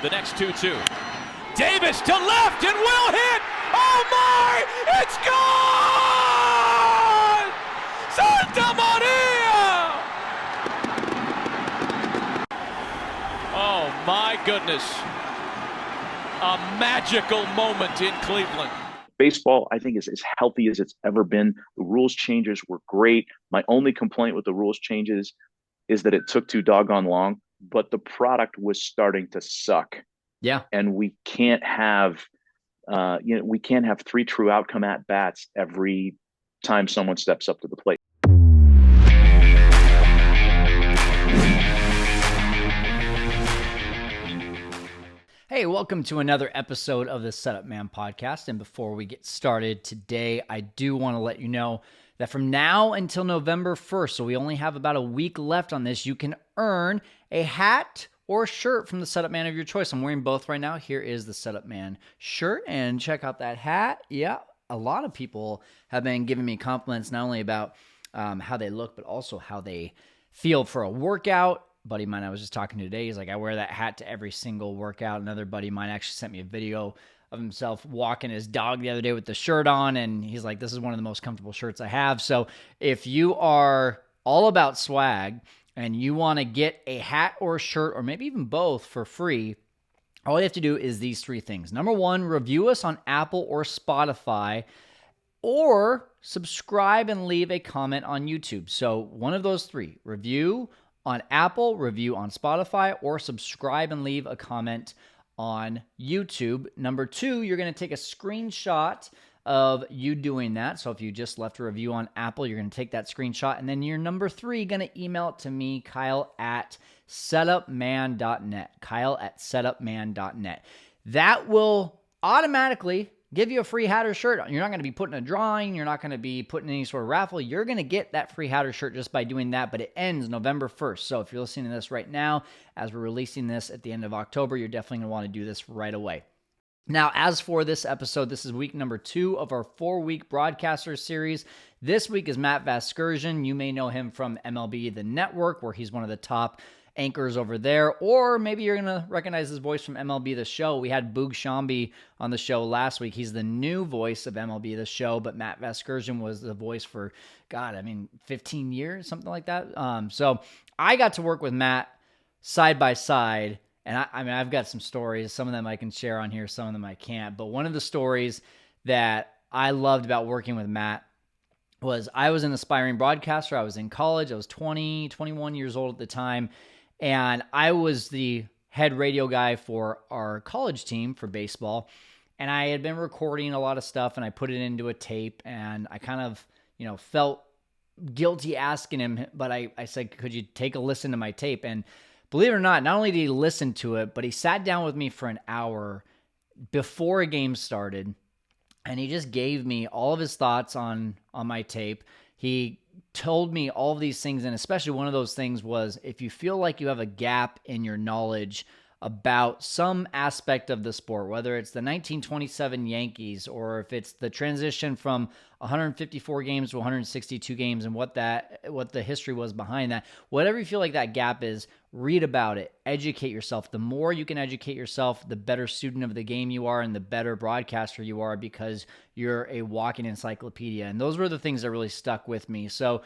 The next 2-2. Davis to left and will hit. Oh my! It's gone! Santa Maria! Oh my goodness. A magical moment in Cleveland. Baseball, I think, is as healthy as it's ever been. The rules changes were great. My only complaint with the rules changes is that it took too doggone long, but the product was starting to suck. Yeah. And we can't have, we can't have 3 true outcome at bats every time someone steps up to the plate. Hey, welcome to another episode of the Setup Man podcast. And before we get started today, I do want to let you know that from now until November 1st, so we only have about a week left on this, you can earn a hat or shirt from the Setup Man of your choice. I'm wearing both right now. Here is the Setup Man shirt, and check out that hat. Yeah, a lot of people have been giving me compliments not only about how they look, but also how they feel for a workout. Buddy of mine I was just talking to today, he's like, I wear that hat to every single workout. Another buddy of mine actually sent me a video of himself walking his dog the other day with the shirt on, and he's like, this is one of the most comfortable shirts I have. So if you are all about swag and you want to get a hat or a shirt, or maybe even both for free, all you have to do is these 3 things. Number 1, review us on Apple or Spotify, or subscribe and leave a comment on YouTube. So one of those 3, review on Apple, review on Spotify, or subscribe and leave a comment on YouTube. Number 2, you're going to take a screenshot of you doing that. So if you just left a review on Apple, you're going to take that screenshot. And then you're number 3, going to email it to me, Kyle at setupman.net. Kyle at setupman.net. That will automatically give you a free hat or shirt. You're not going to be putting a drawing. You're not going to be putting any sort of raffle. You're going to get that free hat or shirt just by doing that, but it ends November 1st. So if you're listening to this right now, as we're releasing this at the end of October, you're definitely going to want to do this right away. Now, as for this episode, this is week number 2 of our 4-week broadcaster series. This week is Matt Vasgersian. You may know him from MLB the Network, where he's one of the top anchors over there, or maybe you're going to recognize his voice from MLB the Show. We had Boog Shambi on the show last week. He's the new voice of MLB the Show, but Matt Vasgersian was the voice for, 15 years, something like that. So I got to work with Matt side by side, and I've got some stories. Some of them I can share on here, some of them I can't. But one of the stories that I loved about working with Matt was I was an aspiring broadcaster. I was in college. I was 21 years old at the time. And I was the head radio guy for our college team for baseball. And I had been recording a lot of stuff, and I put it into a tape, and I kind of, felt guilty asking him, but I said, could you take a listen to my tape? And believe it or not only did he listen to it, but he sat down with me for an hour before a game started, and he just gave me all of his thoughts on my tape. He told me all of these things, and especially one of those things was, if you feel like you have a gap in your knowledge about some aspect of the sport, whether it's the 1927 Yankees or if it's the transition from 154 games to 162 games and what the history was behind that, whatever you feel like that gap is, read about it, educate yourself. The more you can educate yourself, the better student of the game you are and the better broadcaster you are, because you're a walking encyclopedia. And those were the things that really stuck with me. So,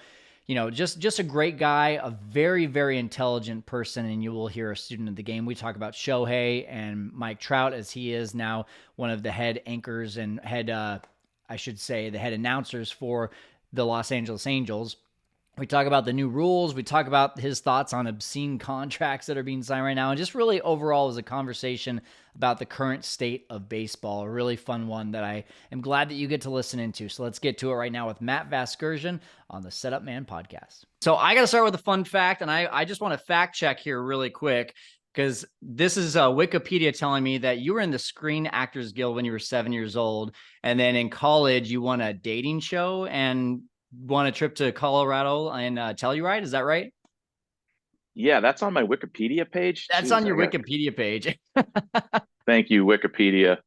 just a great guy, a very, very intelligent person, and you will hear a student of the game. We talk about Shohei and Mike Trout, as he is now one of the head anchors and the head announcers for the Los Angeles Angels. We talk about the new rules. We talk about his thoughts on obscene contracts that are being signed right now. And just really overall was a conversation about the current state of baseball. A really fun one that I am glad that you get to listen into. So let's get to it right now with Matt Vasgersian on the Setup Man podcast. So I got to start with a fun fact, and I just want to fact check here really quick, because this is Wikipedia telling me that you were in the Screen Actors Guild when you were 7 years old. And then in college, you won a dating show and won a trip to Colorado and Telluride. Is that right? Yeah, that's on my Wikipedia page. That's on your Wikipedia page. Thank you, Wikipedia,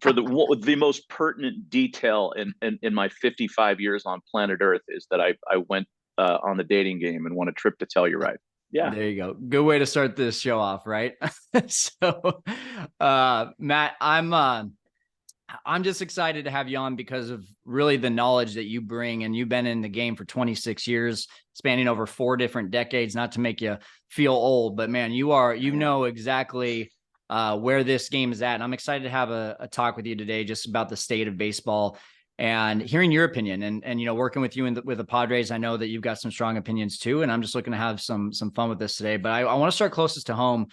for the most pertinent detail in my 55 years on planet Earth is that I went on the dating game and won a trip to Telluride. Yeah. There you go. Good way to start this show off, right? So, Matt, I'm just excited to have you on because of really the knowledge that you bring, and you've been in the game for 26 years, spanning over 4 different decades. Not to make you feel old, but man, you know exactly where this game is at. And I'm excited to have a talk with you today, just about the state of baseball and hearing your opinion. And working with you with the Padres, I know that you've got some strong opinions too. And I'm just looking to have some fun with this today. But I want to start closest to home.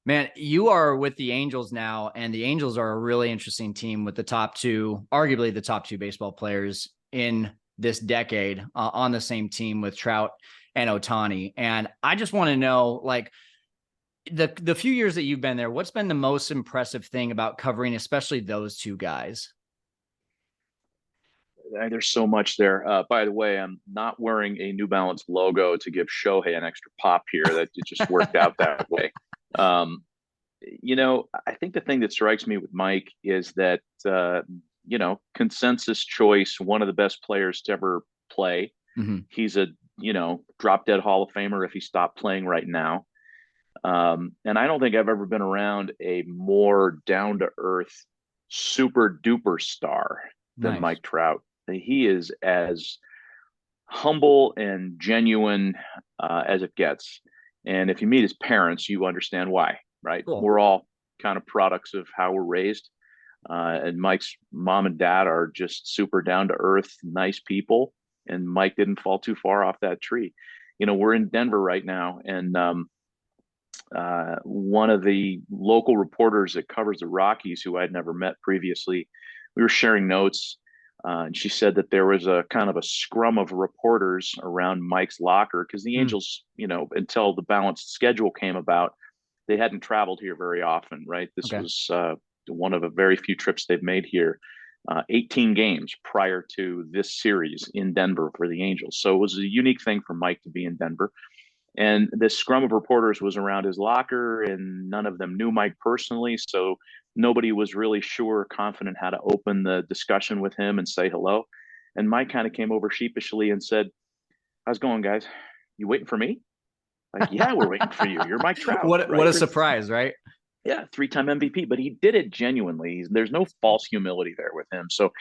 Man, you are with the Angels now, and the Angels are a really interesting team with arguably the top two baseball players in this decade on the same team with Trout and Ohtani. And I just want to know, like, the few years that you've been there, what's been the most impressive thing about covering, especially those two guys? There's so much there. By the way, I'm not wearing a New Balance logo to give Shohei an extra pop here. That it just worked out that way. I think the thing that strikes me with Mike is that, consensus choice, one of the best players to ever play. Mm-hmm. He's a, drop dead Hall of Famer if he stopped playing right now. And I don't think I've ever been around a more down to earth, super duper star than Mike Trout. He is as humble and genuine as it gets. And if you meet his parents, you understand why, right? Cool. We're all kind of products of how we're raised. And Mike's mom and dad are just super down to earth, nice people. And Mike didn't fall too far off that tree. We're in Denver right now. And one of the local reporters that covers the Rockies, who I'd never met previously, we were sharing notes. And she said that there was a kind of a scrum of reporters around Mike's locker because the Angels, until the balanced schedule came about, they hadn't traveled here very often, right? This was one of a very few trips they've made here. 18 games prior to this series in Denver for the Angels. So it was a unique thing for Mike to be in Denver. And this scrum of reporters was around his locker, and none of them knew Mike personally. So nobody was really sure, confident how to open the discussion with him and say hello. And Mike kind of came over sheepishly and said, "How's it going, guys? You waiting for me?" Like, yeah, we're waiting for you. You're Mike Trout. What a surprise, right? Yeah, 3-time MVP, but he did it genuinely. There's no false humility there with him. So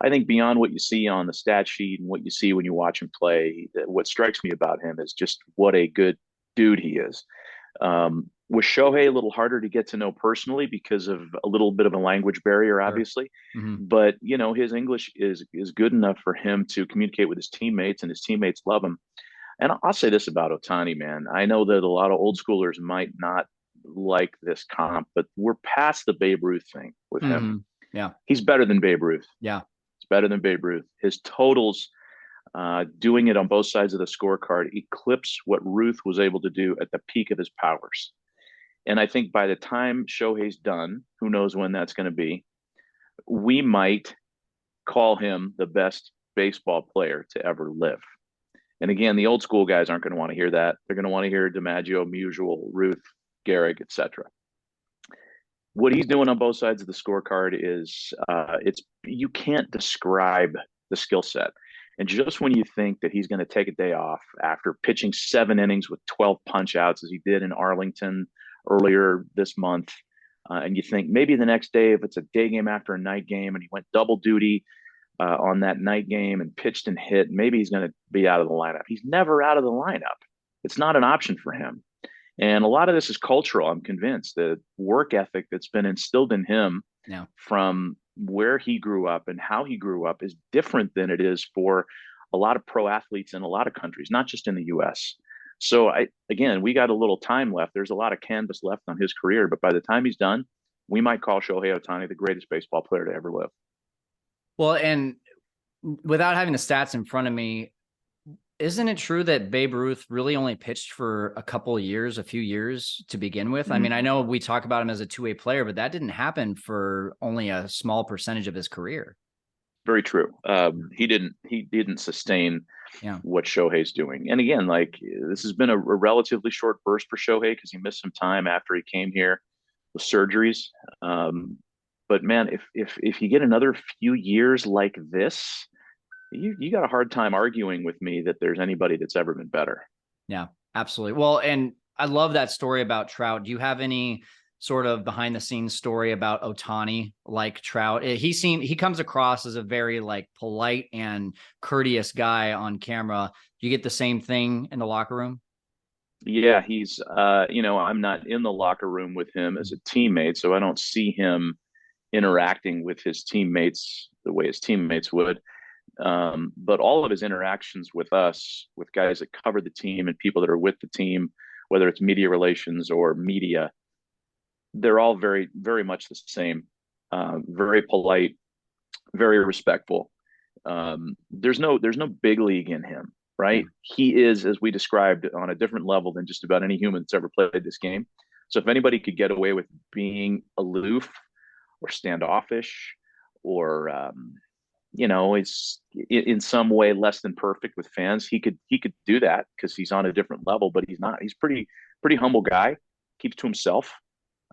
I think beyond what you see on the stat sheet and what you see when you watch him play, what strikes me about him is just what a good dude he is. With Shohei, a little harder to get to know personally because of a little bit of a language barrier, obviously. Sure. Mm-hmm. But, his English is good enough for him to communicate with his teammates, and his teammates love him. And I'll say this about Ohtani, man. I know that a lot of old schoolers might not like this comp, but we're past the Babe Ruth thing with him. Yeah. He's better than Babe Ruth. Yeah. It's better than Babe Ruth. His totals, doing it on both sides of the scorecard, eclipse what Ruth was able to do at the peak of his powers. And I think by the time Shohei's done, who knows when that's going to be, we might call him the best baseball player to ever live. And again, the old school guys aren't going to want to hear that. They're going to want to hear DiMaggio, Musial, Ruth, Gehrig, etc. What he's doing on both sides of the scorecard is you can't describe the skill set. And just when you think that he's going to take a day off after pitching 7 innings with 12 punch outs, as he did in Arlington earlier this month, and you think maybe the next day, if it's a day game after a night game and he went double duty on that night game and pitched and hit, maybe he's going to be out of the lineup. He's never out of the lineup. It's not an option for him. And a lot of this is cultural, I'm convinced. The work ethic that's been instilled in him from where he grew up and how he grew up is different than it is for a lot of pro athletes in a lot of countries, not just in the U.S. So, we got a little time left. There's a lot of canvas left on his career. But by the time he's done, we might call Shohei Ohtani the greatest baseball player to ever live. Well, and without having the stats in front of me, isn't it true that Babe Ruth really only pitched for a few years to begin with? Mm-hmm. I mean, I know we talk about him as a two-way player, but that didn't happen for only a small percentage of his career. Very true. He didn't sustain what Shohei's doing. And again, this has been a relatively short burst for Shohei because he missed some time after he came here with surgeries. But man, if you get another few years like this, you got a hard time arguing with me that there's anybody that's ever been better. Yeah, Absolutely. Well, and I love that story about Trout. Do you have any sort of behind the scenes story about Ohtani like Trout? He comes across as a very like polite and courteous guy on camera. Do you get the same thing in the locker room? Yeah, he's I'm not in the locker room with him as a teammate, so I don't see him interacting with his teammates the way his teammates would. But all of his interactions with us, with guys that cover the team and people that are with the team, whether it's media relations or media, they're all very, very much the same. Very polite, very respectful. There's no big league in him, Yeah. right? He is, as we described, on a different level than just about any human that's ever played this game. So if anybody could get away with being aloof or standoffish or it's in some way less than perfect with fans, he could do that because he's on a different level, but he's not. He's pretty humble guy, keeps to himself.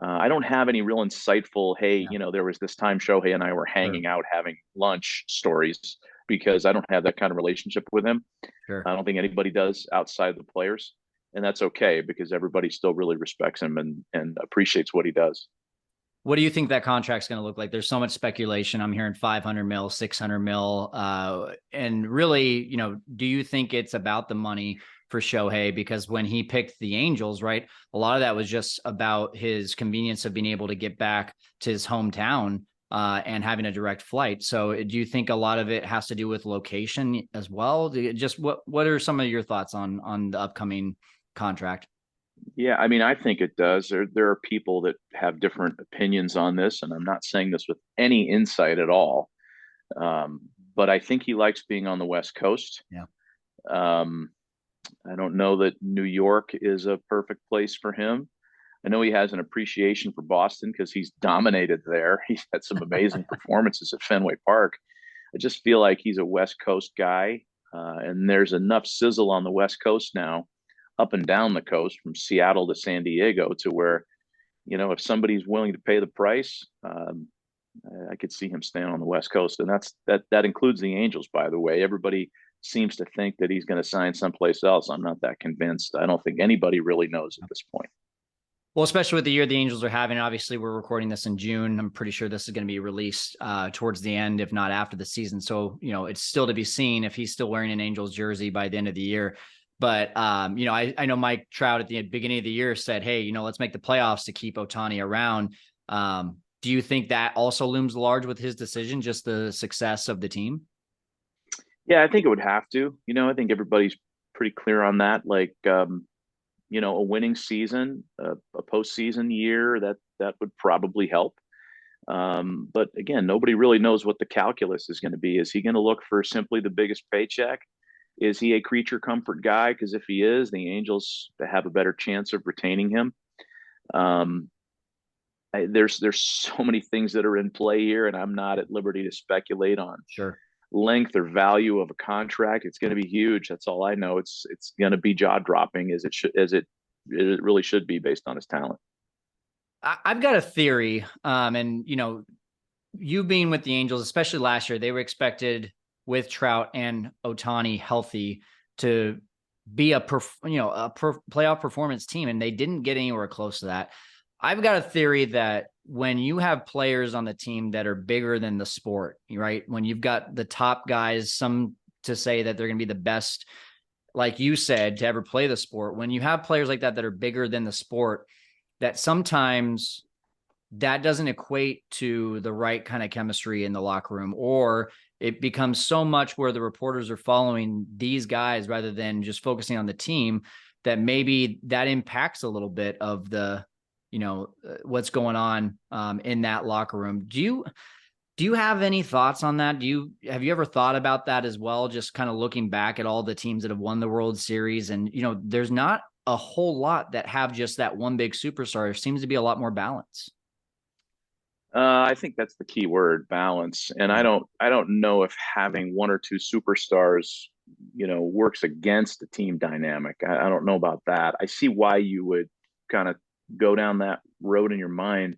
I don't have any real insightful, hey, Yeah. there was this time Shohei and I were Sure. hanging out having lunch stories because I don't have that kind of relationship with him. Sure. I don't think anybody does outside the players. And that's okay because everybody still really respects him and appreciates what he does. What do you think that contract's going to look like? There's so much speculation. I'm hearing 500 mil, 600 mil. And really, do you think it's about the money for Shohei? Because when he picked the Angels, right, a lot of that was just about his convenience of being able to get back to his hometown and having a direct flight. So do you think a lot of it has to do with location as well? Just what are some of your thoughts on the upcoming contract? Yeah, I mean, I think it does. There are people that have different opinions on this, and I'm not saying this with any insight at all. Um, but I think he likes being on the West Coast. Yeah. Um, I don't know that New York is a perfect place for him. I know he has an appreciation for Boston because he's dominated there. He's had some amazing performances at Fenway Park. I just feel like he's a West Coast guy, and there's enough sizzle on the West Coast now, up and down the coast from Seattle to San Diego, to where if somebody's willing to pay the price, I could see him staying on the West Coast, and that includes the Angels, by the way. Everybody seems to think that he's going to sign someplace else. I'm not that convinced. I don't think anybody really knows at this point. Well, especially with the year the Angels are having. Obviously, we're recording this in June. I'm pretty sure this is going to be released towards the end, if not after the season. So, it's still to be seen if he's still wearing an Angels jersey by the end of the year. But, I know Mike Trout at the beginning of the year said, hey, let's make the playoffs to keep Ohtani around. Do you think that also looms large with his decision, just the success of the team? Yeah, I think it would have to. I think everybody's pretty clear on that. Like, a winning season, a postseason year, that would probably help. But again, nobody really knows what the calculus is going to be. Is he going to look for simply the biggest paycheck? Is he a creature comfort guy? Because if he is, the Angels have a better chance of retaining him. Um, there's so many things that are in play here, and I'm not at liberty to speculate on Sure. length or value of a contract. It's going to be huge. That's all I know. It's going to be jaw dropping as it really should be based on his talent. I've got a theory, and you being with the Angels, especially last year, they were expected with Trout and Ohtani healthy to be a playoff performance team, and they didn't get anywhere close to that. I've got a theory that when you have players on the team that are bigger than the sport, right? When you've got the top guys, some to say that they're going to be the best, like you said, to ever play the sport. When you have players like that are bigger than the sport, that sometimes that doesn't equate to the right kind of chemistry in the locker room, or it becomes so much where the reporters are following these guys rather than just focusing on the team, that maybe that impacts a little bit of the, what's going on in that locker room. Do you have any thoughts on that? Have you ever thought about that as well? Just kind of looking back at all the teams that have won the World Series, and there's not a whole lot that have just that one big superstar. There seems to be a lot more balance. I think that's the key word, balance. And I don't know if having one or two superstars, works against the team dynamic. I don't know about that. I see why you would kind of go down that road in your mind.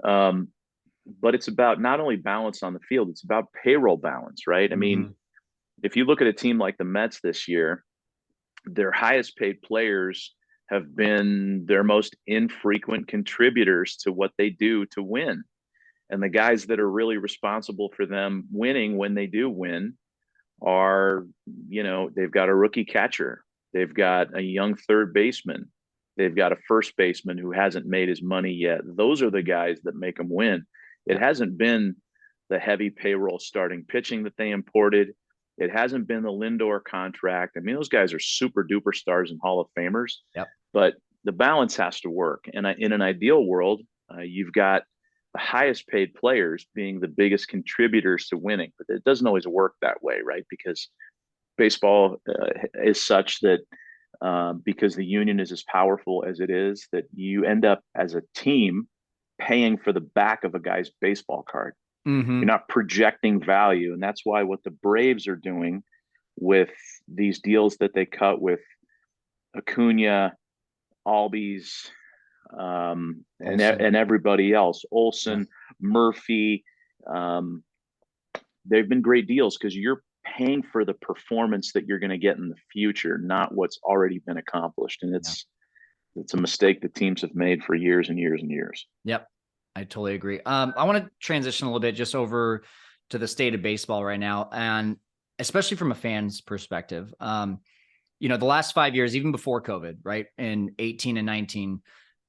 But it's about not only balance on the field, it's about payroll balance, right? I mean, if you look at a team like the Mets this year, their highest paid players have been their most infrequent contributors to what they do to win. And the guys that are really responsible for them winning when they do win are, they've got a rookie catcher, they've got a young third baseman, they've got a first baseman who hasn't made his money yet. Those are the guys that make them win. It hasn't been the heavy payroll starting pitching that they imported. It hasn't been the Lindor contract. I mean, those guys are super duper stars and Hall of Famers. Yep. But the balance has to work. And in an ideal world, you've got the highest paid players being the biggest contributors to winning. But it doesn't always work that way, right? Because baseball is such that because the union is as powerful as it is, that you end up as a team paying for the back of a guy's baseball card. Mm-hmm. You're not projecting value. And that's why what the Braves are doing with these deals that they cut with Acuna, Albies, and everybody else, Olsen, Murphy, they've been great deals because you're paying for the performance that you're going to get in the future, not what's already been accomplished. And it's a mistake that teams have made for years and years and years. Yep. I totally agree. I want to transition a little bit just over to the state of baseball right now, and especially from a fan's perspective. The last 5 years, even before COVID, right, in 18 and 19,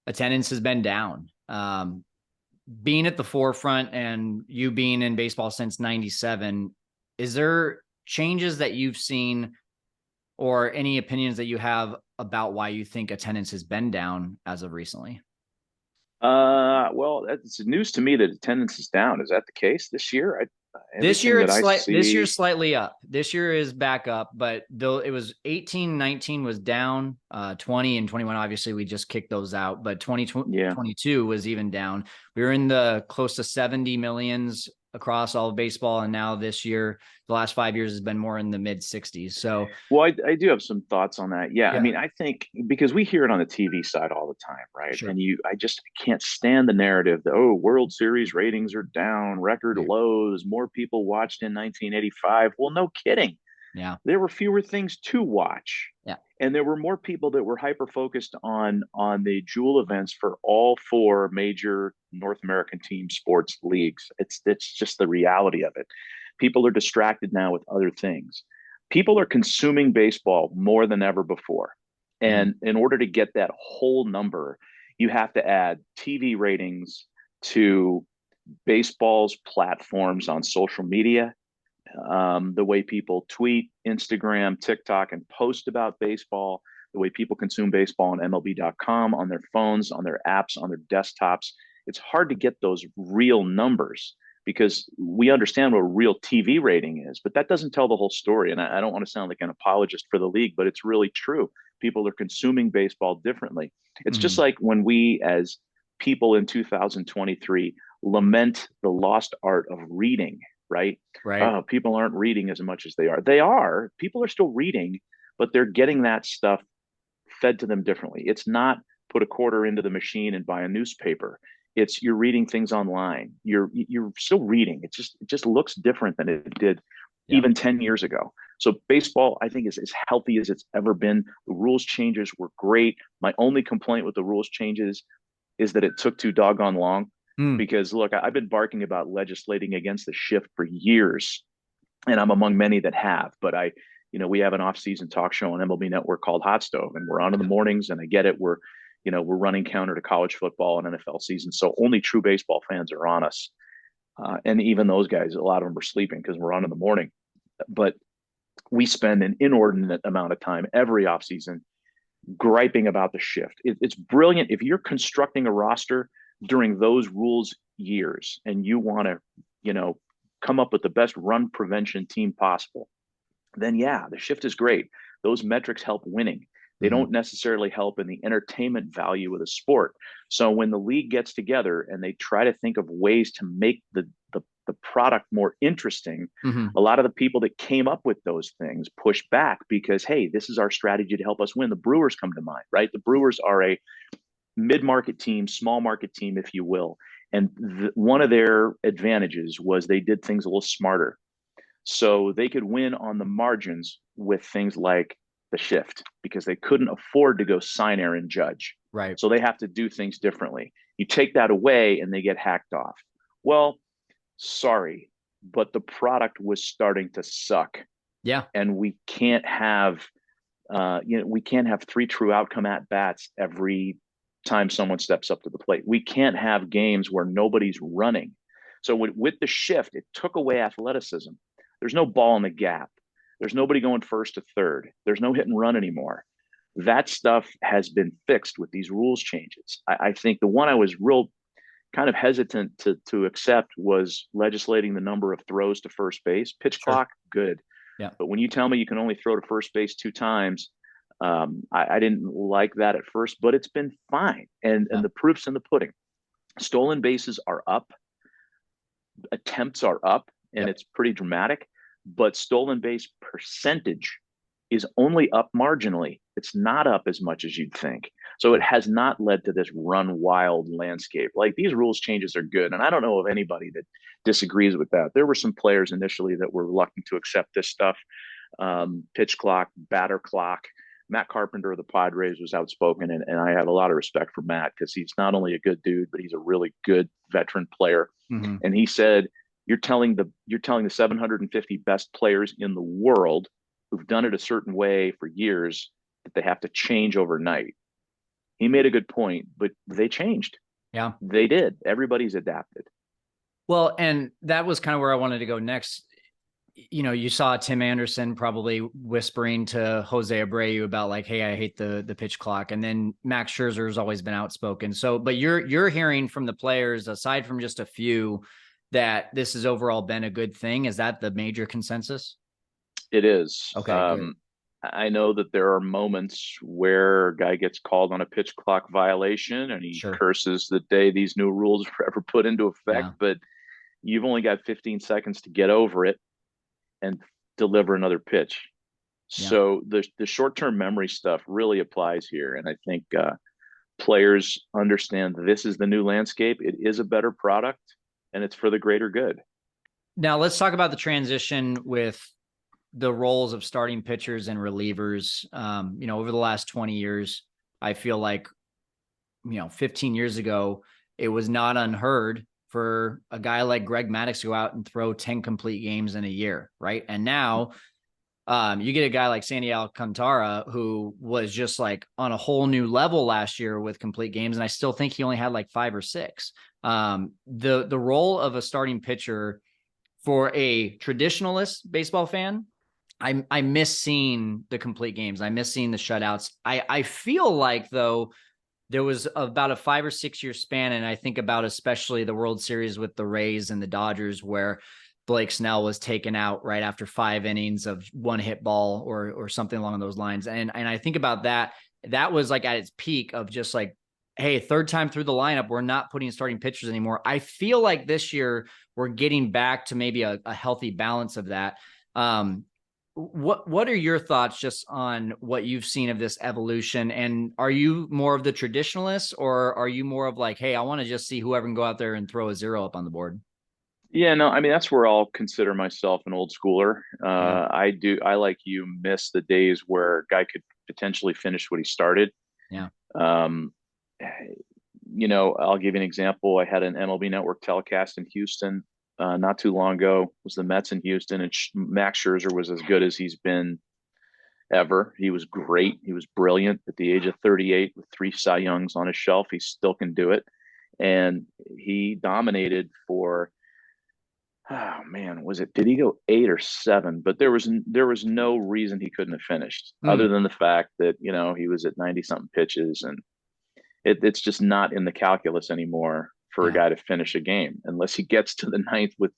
attendance has been down. Being at the forefront and you being in baseball since 97, is there changes that you've seen or any opinions that you have about why you think attendance has been down as of recently? Well, it's news to me that attendance is down. Is that the case this year? This year this year's slightly up. This year is back up, but though it was 18, 19 was down, 20 and 21, obviously we just kicked those out, but 2022 was even down. We were in the close to 70 millions across all of baseball. And now this year, the last 5 years has been more in the mid 60s. So, well, I do have some thoughts on that. Yeah. I mean, I think because we hear it on the TV side all the time, right? Sure. And I just can't stand the narrative that, World Series ratings are down, record lows, more people watched in 1985. Well, no kidding. Yeah. There were fewer things to watch. Yeah. And there were more people that were hyper focused on the jewel events for all four major North American team sports leagues. It's just the reality of it. People are distracted now with other things. People are consuming baseball more than ever before. And in order to get that whole number, you have to add TV ratings to baseball's platforms on social media, the way people tweet, Instagram, TikTok, and post about baseball, the way people consume baseball on MLB.com, on their phones, on their apps, on their desktops. It's hard to get those real numbers because we understand what a real TV rating is, but that doesn't tell the whole story. And I don't want to sound like an apologist for the league, but it's really true. People are consuming baseball differently. It's just like when we, as people in 2023, lament the lost art of reading, right? Right. People aren't reading as much as they are. They are. People are still reading, but they're getting that stuff fed to them differently. It's not put a quarter into the machine and buy a newspaper. It's you're reading things online. You're still reading. It just looks different than it did even 10 years ago. So baseball, I think, is as healthy as it's ever been. The rules changes were great. My only complaint with the rules changes is that it took too doggone long. Because look, I've been barking about legislating against the shift for years, and I'm among many that have. But we have an off-season talk show on MLB Network called Hot Stove, and we're on in the mornings. And I get it. We're running counter to college football and NFL season, so only true baseball fans are on us. And even those guys, a lot of them are sleeping because we're on in the morning. But we spend an inordinate amount of time every offseason griping about the shift. It's brilliant if you're constructing a roster during those rules years and you want to come up with the best run prevention team possible, then the shift is great. Those metrics help winning. They don't necessarily help in the entertainment value of the sport. So when the league gets together and they try to think of ways to make the product more interesting, a lot of the people that came up with those things push back because, hey, this is our strategy to help us win. The Brewers come to mind, right? The Brewers are a mid-market team, small market team, if you will. And one of their advantages was they did things a little smarter. So they could win on the margins with things like the shift because they couldn't afford to go sign Aaron Judge. Right. So they have to do things differently. You take that away and they get hacked off. Well, sorry, but the product was starting to suck. Yeah. And we can't have we can't have 3 true outcome at bats every time someone steps up to the plate. We can't have games where nobody's running. So with the shift, it took away athleticism. There's no ball in the gap. There's nobody going first to third. There's no hit and run anymore. That stuff has been fixed with these rules changes. I think the one I was real kind of hesitant to accept was legislating the number of throws to first base. Pitch clock, good. Yeah. But when you tell me you can only throw to first base 2 times, I didn't like that at first, but it's been fine. And the proof's in the pudding. Stolen bases are up. Attempts are up, and it's pretty dramatic. But stolen base percentage is only up marginally. It's not up as much as you'd think. So it has not led to this run wild landscape. Like, these rules changes are good. And I don't know of anybody that disagrees with that. There were some players initially that were reluctant to accept this stuff. Pitch clock, batter clock. Matt Carpenter of the Padres was outspoken, and I have a lot of respect for Matt because he's not only a good dude, but he's a really good veteran player. Mm-hmm. And he said, you're telling the 750 best players in the world who've done it a certain way for years that they have to change overnight. He made a good point, but they changed. Yeah, they did. Everybody's adapted. Well, and that was kind of where I wanted to go next. You know, you saw Tim Anderson probably whispering to Jose Abreu about like, hey, I hate the pitch clock. And then Max Scherzer has always been outspoken. So, but you're hearing from the players, aside from just a few, that this has overall been a good thing. Is that the major consensus? It is. Okay. I know that there are moments where a guy gets called on a pitch clock violation and he curses the day these new rules were ever put into effect, but you've only got 15 seconds to get over it and deliver another pitch. So the short-term memory stuff really applies here. And I think players understand this is the new landscape. It is a better product and it's for the greater good. Now let's talk about the transition with the roles of starting pitchers and relievers. You know, over the last 20 years, I feel like, 15 years ago, it was not unheard for a guy like Greg Maddux to go out and throw 10 complete games in a year, right? And now you get a guy like Sandy Alcantara, who was just like on a whole new level last year with complete games, and I still think he only had like 5 or 6. The role of a starting pitcher for a traditionalist baseball fan, I miss seeing the complete games. I miss seeing the shutouts. I feel like, though, there was about a 5 or 6 year span, and I think about especially the World Series with the Rays and the Dodgers, where Blake Snell was taken out right after 5 innings of 1 hit ball or something along those lines. And I think about that. That was like at its peak of just like, hey, 3rd time through the lineup, we're not putting starting pitchers anymore. I feel like this year we're getting back to maybe a healthy balance of that. What are your thoughts just on what you've seen of this evolution? And are you more of the traditionalist, or are you more of like, hey, I want to just see whoever can go out there and throw a 0 up on the board? Yeah, no, I mean, that's where I'll consider myself an old schooler. I like you miss the days where a guy could potentially finish what he started. Yeah. I'll give you an example. I had an MLB Network telecast in Houston not too long ago. It was the Mets in Houston, and Max Scherzer was as good as he's been ever. He was great. He was brilliant. At the age of 38 with 3 Cy Youngs on his shelf, he still can do it. And he dominated for, oh man, did he go 8 or 7? But there was no reason he couldn't have finished other than the fact that, he was at 90 something pitches, and it's just not in the calculus anymore for a guy to finish a game unless he gets to the 9th with,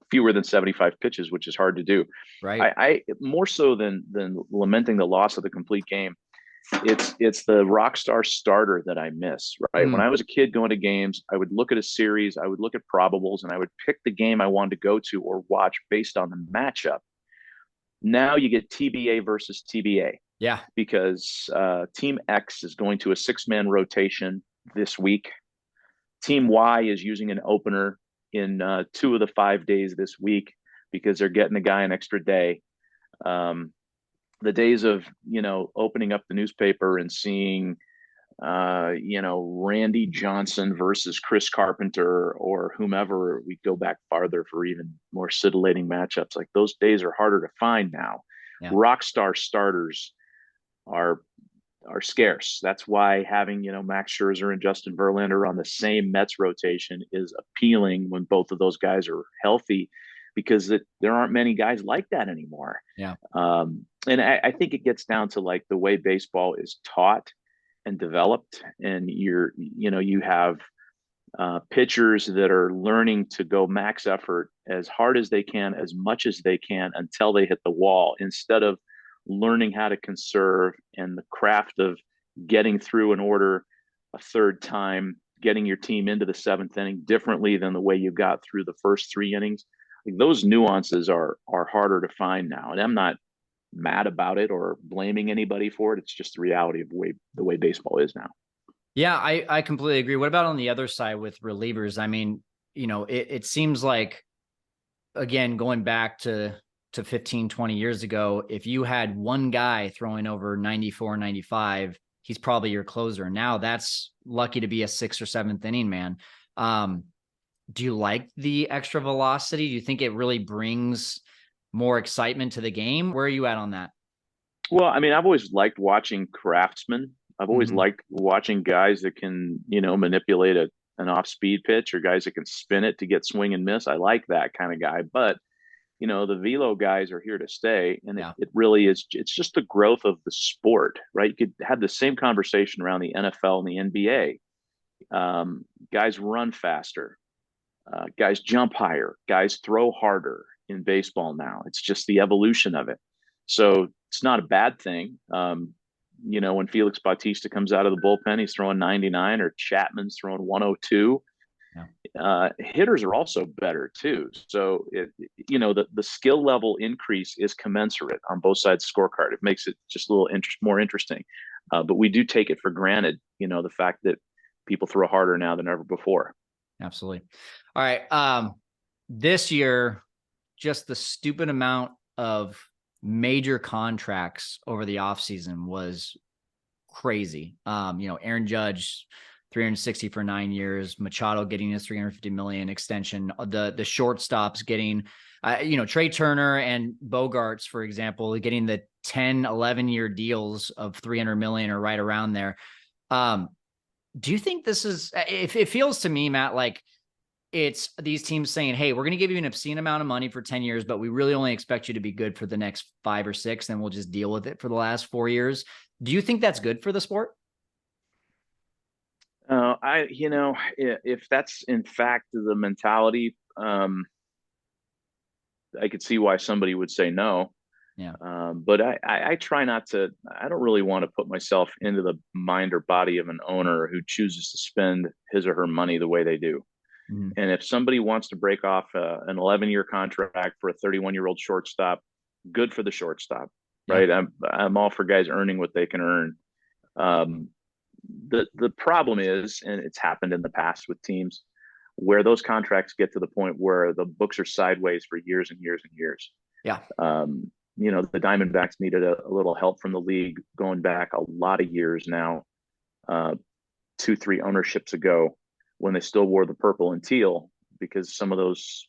fewer than 75 pitches, which is hard to do. Right. I more so than lamenting the loss of the complete game, it's the rock star starter that I miss, right? When I was a kid going to games, I would look at a series, I would look at probables, and I would pick the game I wanted to go to or watch based on the matchup. Now you get TBA versus TBA. Yeah. Because Team X is going to a 6-man rotation this week. Team Y is using an opener in 2 of the 5 days this week because they're getting the guy an extra day. the days of, opening up the newspaper and seeing, Randy Johnson versus Chris Carpenter or whomever. We go back farther for even more scintillating matchups. Like, those days are harder to find now. Yeah. Rock star starters are scarce. That's why having, Max Scherzer and Justin Verlander on the same Mets rotation is appealing when both of those guys are healthy, because there aren't many guys like that anymore. Yeah. And I think it gets down to like the way baseball is taught and developed, and you have pitchers that are learning to go max effort as hard as they can, as much as they can, until they hit the wall, instead of learning how to conserve and the craft of getting through an order a third time, getting your team into the seventh inning differently than the way you got through the first three innings. Like, those nuances are harder to find now, and I'm not mad about it or blaming anybody for it. It's just the reality of the way baseball is now. Yeah, I completely agree. What about on the other side with relievers? I mean, it seems like, again, going back to 15, 20 years ago, if you had one guy throwing over 94, 95, he's probably your closer. Now that's lucky to be a sixth or seventh inning man. Do you like the extra velocity? Do you think it really brings more excitement to the game? Where are you at on that? Well, I mean, I've always liked watching craftsmen. I've always Mhm. liked watching guys that can, manipulate an off speed pitch, or guys that can spin it to get swing and miss. I like that kind of guy. But, the velo guys are here to stay. And Yeah. it really is, it's just the growth of the sport, right? You could have the same conversation around the NFL and the NBA. Guys run faster, guys jump higher, guys throw harder in baseball now. It's just the evolution of it. So it's not a bad thing. When Felix Bautista comes out of the bullpen, he's throwing 99, or Chapman's throwing 102. Yeah. Hitters are also better too. So the skill level increase is commensurate on both sides of the scorecard. It makes it just a little more interesting. But we do take it for granted, the fact that people throw harder now than ever before. Absolutely. All right. This year, just the stupid amount of major contracts over the offseason was crazy. Aaron Judge, 360 for 9 years, Machado getting his 350 million extension, the shortstops getting, Trey Turner and Bogarts, for example, getting the 10, 11-year deals of 300 million or right around there. Do you think this is, if it feels to me, Matt, like it's these teams saying, hey, we're going to give you an obscene amount of money for 10 years, but we really only expect you to be good for the next 5 or 6, then we'll just deal with it for the last 4 years. Do you think that's good for the sport? If that's in fact the mentality, I could see why somebody would say no. Yeah. But I try not to. I don't really want to put myself into the mind or body of an owner who chooses to spend his or her money the way they do. Mm-hmm. And if somebody wants to break off an 11-year contract for a 31-year-old shortstop, good for the shortstop, right? Yeah. I'm all for guys earning what they can earn. The problem is, and it's happened in the past with teams, where those contracts get to the point where the books are sideways for years and years and years. Yeah. The Diamondbacks needed a little help from the league going back a lot of years now, 2-3 ownerships ago, when they still wore the purple and teal, because some of those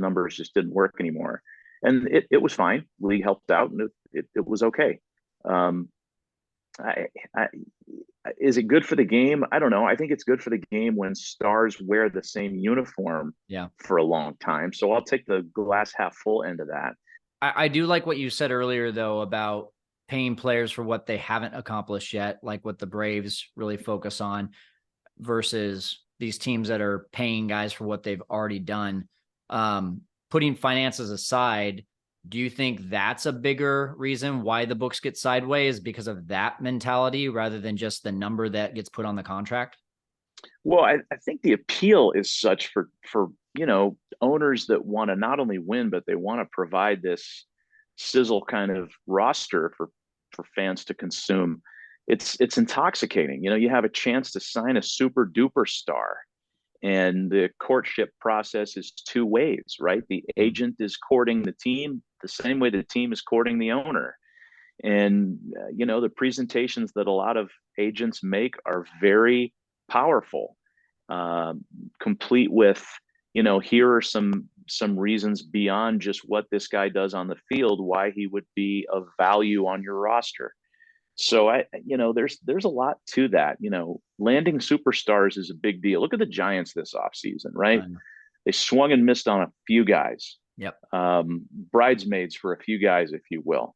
numbers just didn't work anymore. And it was fine. The league helped out, and it was okay. Is it good for the game? I don't know. I think it's good for the game when stars wear the same uniform for a long time. So I'll take the glass half full end of that. I do like what you said earlier, though, about paying players for what they haven't accomplished yet, like what the Braves really focus on, versus these teams that are paying guys for what they've already done. Putting finances aside, do you think that's a bigger reason why the books get sideways, because of that mentality rather than just the number that gets put on the contract? Well, I think the appeal is such for owners that want to not only win, but they want to provide this sizzle kind of roster for fans to consume. It's intoxicating. You have a chance to sign a super duper star, and the courtship process is two ways, right? The agent is courting the team the same way the team is courting the owner. And, the presentations that a lot of agents make are very powerful, complete with, here are some reasons beyond just what this guy does on the field, why he would be of value on your roster. So there's a lot to that. Landing superstars is a big deal. Look at the Giants this offseason, right? They swung and missed on a few guys. Yep. Bridesmaids for a few guys, if you will.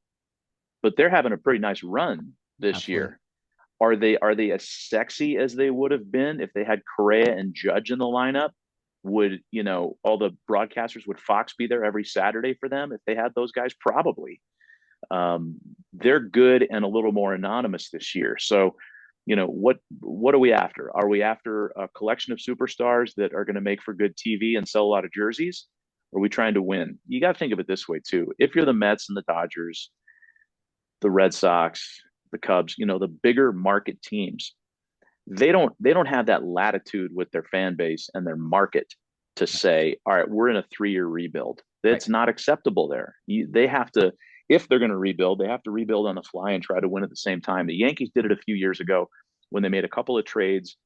But they're having a pretty nice run this year. Are they as sexy as they would have been if they had Correa and Judge in the lineup? Would, all the broadcasters, would Fox be there every Saturday for them if they had those guys? Probably. They're good and a little more anonymous this year. So, what are we after? Are we after a collection of superstars that are going to make for good TV and sell a lot of jerseys? Or are we trying to win? You got to think of it this way too. If you're the Mets and the Dodgers, the Red Sox, the Cubs, the bigger market teams, they don't have that latitude with their fan base and their market to say, all right, we're in a 3-year rebuild. That's not acceptable there. They have to, if they're going to rebuild, they have to rebuild on the fly and try to win at the same time. The Yankees did it a few years ago when they made a couple of trades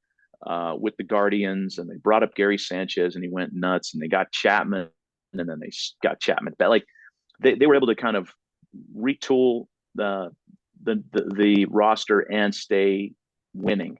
with the Guardians, and they brought up Gary Sanchez and he went nuts, and they got Chapman, and then they got Chapman. But like they were able to kind of retool the roster and stay winning.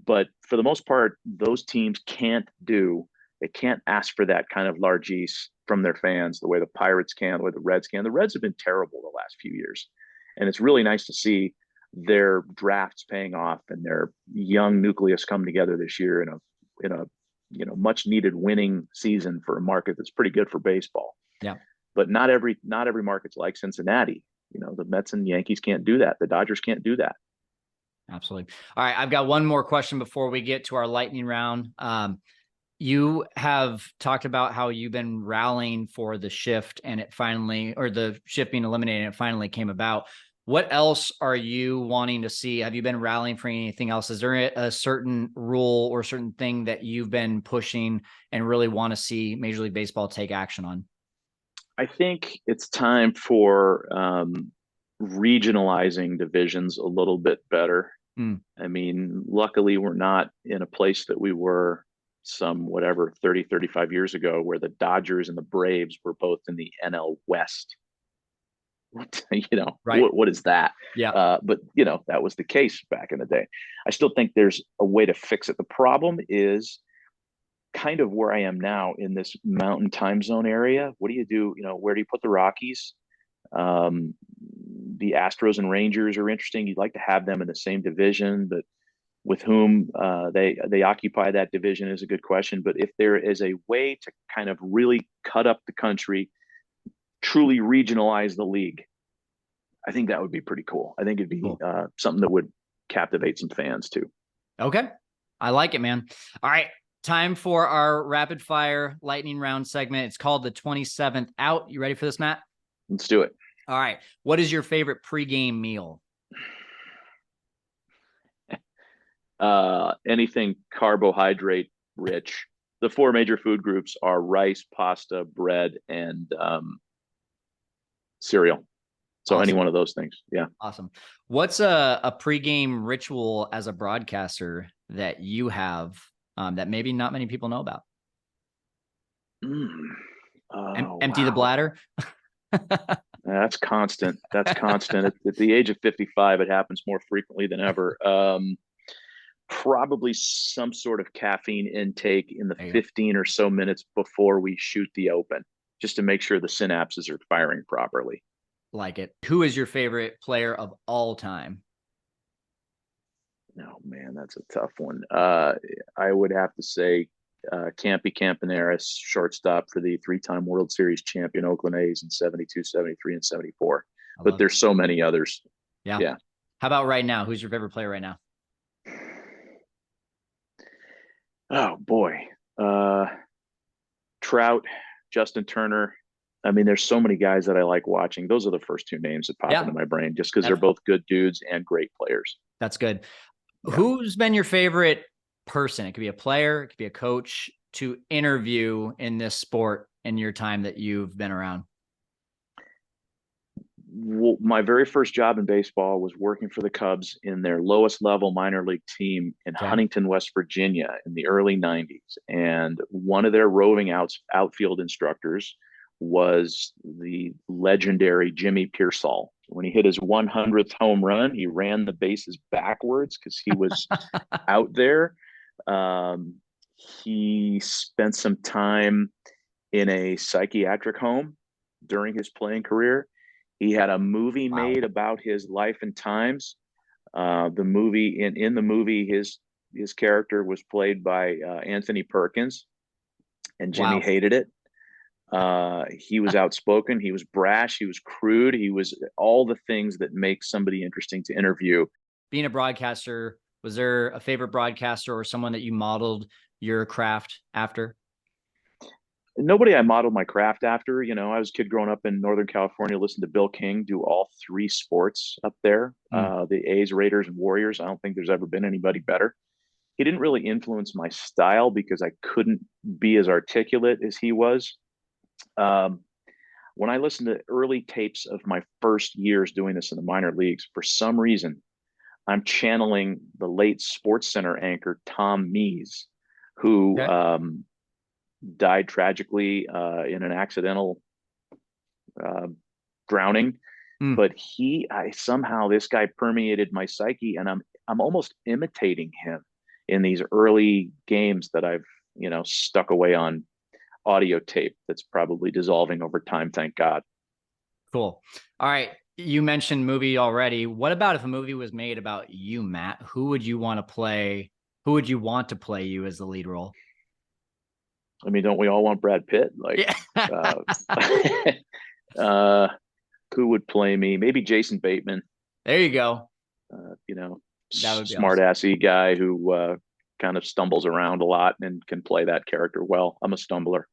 But for the most part, those teams they can't ask for that kind of largesse from their fans the way the Pirates can, the way the Reds can. The Reds have been terrible the last few years. And it's really nice to see their drafts paying off and their young nucleus come together this year in a much needed winning season for a market that's pretty good for baseball. Yeah. But not every market's like Cincinnati. The Mets and Yankees can't do that. The Dodgers can't do that. Absolutely. All right. I've got one more question before we get to our lightning round. You have talked about how you've been rallying for the shift and the shift being eliminated and it finally came about. What else are you wanting to see? Have you been rallying for anything else? Is there a certain rule or certain thing that you've been pushing and really want to see Major League Baseball take action on? I think it's time for regionalizing divisions a little bit better. I mean, luckily we're not in a place that we were 30, 35 years ago, where the Dodgers and the Braves were both in the NL West. Right. What is that? Yeah. But that was the case back in the day. I still think there's a way to fix it. The problem is kind of where I am now in this mountain time zone area. What do you do? Where do you put the Rockies? The Astros and Rangers are interesting. You'd like to have them in the same division, but with whom they occupy that division is a good question. But if there is a way to kind of really cut up the country, truly regionalize the league, I think that would be pretty cool. I think it'd be something that would captivate some fans too. Okay. I like it, man. All right. Time for our rapid fire lightning round segment. It's called the 27th out. You ready for this, Matt? Let's do it. All right. What is your favorite pregame meal? Anything carbohydrate rich. The 4 major food groups are rice, pasta, bread, and cereal. So awesome. Any one of those things. Yeah. Awesome. What's a pregame ritual as a broadcaster that you have that maybe not many people know about? Empty the bladder. That's constant. That's constant. At the age of 55, it happens more frequently than ever. Probably some sort of caffeine intake in the 15 or so minutes before we shoot the open, just to make sure the synapses are firing properly. Like it. Who is your favorite player of all time? Oh man, that's a tough one. I would have to say Campy Campaneris, shortstop for the 3-time World Series champion Oakland A's in 72, 73, and 74. But there's so many others. Yeah. How about right now? Who's your favorite player right now? Oh boy. Trout, Justin Turner. I mean, there's so many guys that I like watching. Those are the first 2 names that pop into my brain just because they're both good dudes and great players. That's good. Yeah. Who's been your favorite person? It could be a player, it could be a coach, to interview in this sport in your time that you've been around. my very first job in baseball was working for the Cubs in their lowest level minor league team in Okay. Huntington, West Virginia in the early 90s. And one of their roving outfield instructors was the legendary Jimmy Pearsall. When he hit his 100th home run, he ran the bases backwards because he was out there. He spent some time in a psychiatric home during his playing career. He had a movie made about his life and times. The movie in the movie, his character was played by Anthony Perkins, and Jimmy hated it. He was outspoken. He was brash. He was crude. He was all the things that make somebody interesting to interview. Being a broadcaster, was there a favorite broadcaster or someone that you modeled your craft after? Nobody I modeled my craft after. I was a kid growing up in Northern California, listened to Bill King do all three sports up there, the A's, Raiders, and Warriors. I don't think there's ever been anybody better. He didn't really influence my style because I couldn't be as articulate as he was. When I listened to early tapes of my first years doing this in the minor leagues, for some reason, I'm channeling the late Sports Center anchor, Tom Mees, who died tragically in an accidental drowning. But somehow this guy permeated my psyche, and I'm almost imitating him in these early games that I've stuck away on audio tape that's probably dissolving over time, thank God. Cool. All right. You mentioned movie already. What about if a movie was made about you, Matt? Who would you want to play? Who would you want to play you as the lead role? I mean, don't we all want Brad Pitt? Who would play me? Maybe Jason Bateman. There you go. Smart-assy guy who kind of stumbles around a lot and can play that character well. I'm a stumbler.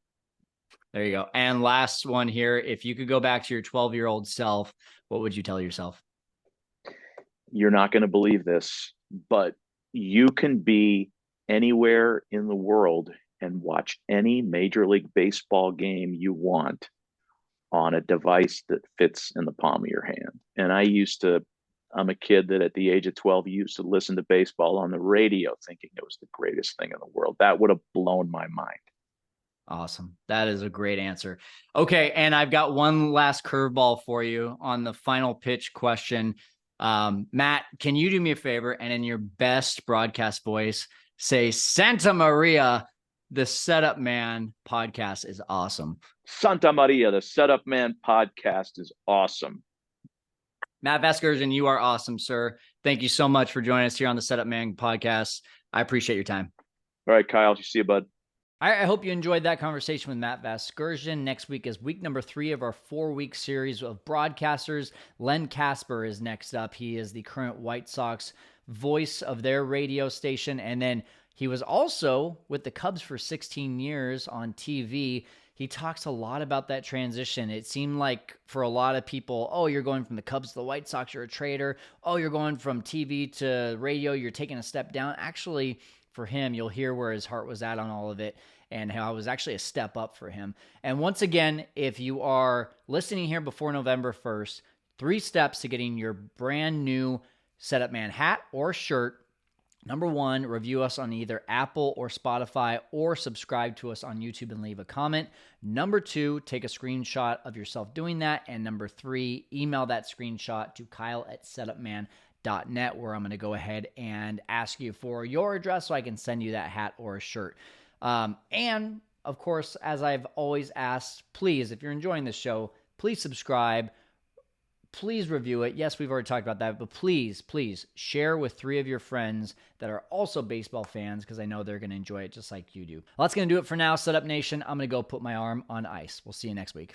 There you go. And last one here. If you could go back to your 12-year-old self, what would you tell yourself? You're not going to believe this, but you can be anywhere in the world and watch any Major League Baseball game you want on a device that fits in the palm of your hand. And I'm a kid that at the age of 12 used to listen to baseball on the radio thinking it was the greatest thing in the world. That would have blown my mind. Awesome. That is a great answer. Okay. And I've got one last curveball for you on the final pitch question. Matt, can you do me a favor and in your best broadcast voice say Santa Maria, the Setup Man podcast is awesome? Santa Maria, the Setup Man podcast is awesome. Matt Vasgersian, you are awesome, sir. Thank you so much for joining us here on the Setup Man podcast. I appreciate your time. All right, Kyle. See you, bud. I hope you enjoyed that conversation with Matt Vasgersian. Next week is week number 3 of our 4-week series of broadcasters. Len Casper is next up. He is the current White Sox voice of their radio station. And then he was also with the Cubs for 16 years on TV. He talks a lot about that transition. It seemed like for a lot of people, oh, you're going from the Cubs to the White Sox, you're a trader. Oh, you're going from TV to radio, you're taking a step down. Actually, for him, you'll hear where his heart was at on all of it and how it was actually a step up for him. And once again, if you are listening here before November 1st, 3 steps to getting your brand new Setup Man hat or shirt. Number 1, review us on either Apple or Spotify, or subscribe to us on YouTube and leave a comment. Number 2, take a screenshot of yourself doing that. And number 3, email that screenshot to kyle@setupman.net, where I'm going to go ahead and ask you for your address so I can send you that hat or a shirt. And of course, as I've always asked, please, if you're enjoying this show, please subscribe. Please review it. Yes, we've already talked about that, but please share with 3 of your friends that are also baseball fans, because I know they're going to enjoy it just like you do. Well, that's going to do it for now, Setup Nation. I'm going to go put my arm on ice. We'll see you next week.